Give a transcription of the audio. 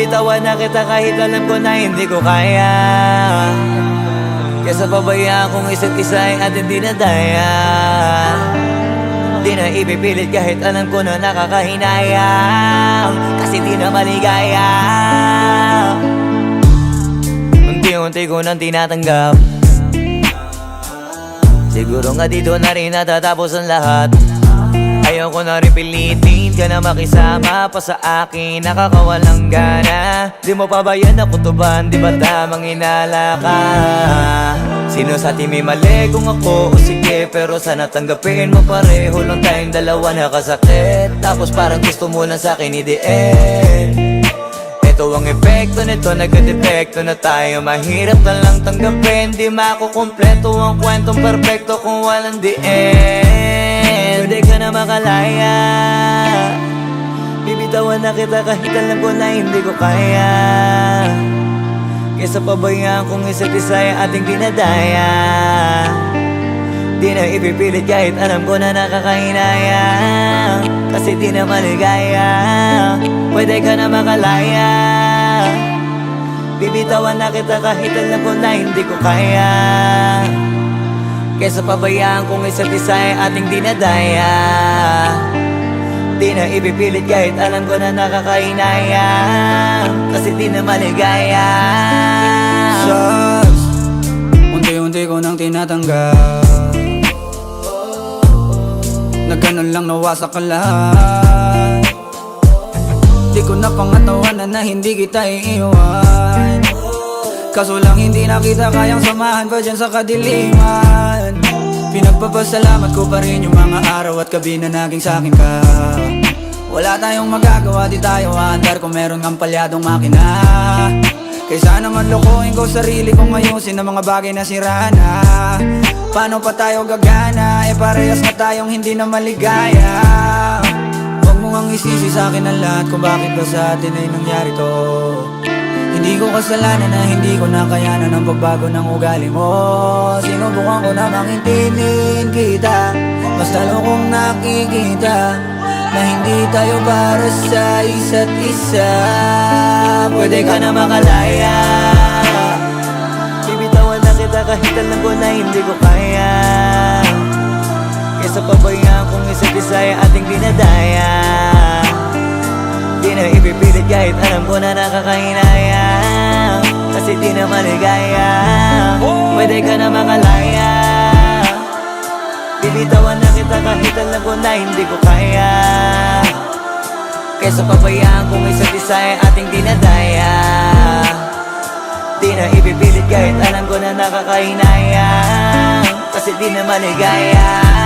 Bibitawan na kita kahit alam ko na hindi ko kaya. Kesa pabayaan kung isa't isa ay ating dinadaya. Di na ipipilit kahit alam ko na nakakahinayang, kasi di na maligaya. Unti-unti ko nang tinatanggap. Siguro nga dito na rin natatapos ang lahat. Ayoko na rin pilitin ka na makisama pa sa akin, nakakawalang gana. Di mo pa ba yan nakutuban, di ba tamang inala ka? Sino sa atin may mali kung ako o sige, pero sana tanggapin mo pareho lang tayong dalawa nakasakit. Tapos parang gusto mo lang sa'kin i-end. Ito ang epekto nito, nagka-depekto na tayo. Mahirap na lang tanggapin, di makukumpleto ang kwentong perfecto kung walang the end. Pwede ka na makalaya, bibitawan na kita kahit alam ko na hindi ko kaya. Kesa pabayaan kung isa't isa ay ating dinadaya. Di na ipipilit kahit alam ko na nakakahinayang, kasi di na maligaya. Pwede ka na makalaya, bibitawan na kita kahit alam ko na hindi ko kaya. Kesa pabayaan kung isa't isa ay ating dinadaya. Di na ipipilit kahit alam ko na nakakahinayang, kasi di na maligaya. Sus, unti-unti ko nang tinatanggap. Na ganun lang nawasak ka lahat. Di ko na pangatawanan na hindi kita iiwan. Kaso lang hindi na kita kayang samahan pa dyan sa kadiliman. Pinagpapasalamat ko pa rin yung mga araw at gabi na naging sa'kin ka. Wala tayong magagawa, di tayo aandar kung meron kang palyadong makina. Kaysa naman lokohin ko sarili kong ayusin ang mga bagay na sira na. Paano pa tayo gagana, parehas na tayong hindi na maligaya. Huwag mo ngang isisi sa'kin ang lahat kung bakit ba sa atin ay nangyari to. Hindi ko kasalanan na hindi ko nakayanan ang pagbago ng ugali mo. Sinubukan ko na mangintinin kita, mas lalo kong nakikita na hindi tayo para sa isa't isa. Pwede ka na makalaya, bibitawan na kita kahit alam ko na hindi ko kaya. Kesa pabayaan kung isa't isa ay ating dinadaya. Di na ipipilit kahit alam ko na nakakahinayang, kasi di na maligaya. Pwede ka na makalaya, bibitawan na kita kahit alam ko na hindi ko kaya. Kesa pabayaan kung isa't isa ay ating dinadaya. Di na ipipilit kahit alam ko na nakakahinayang, kasi di na maligaya.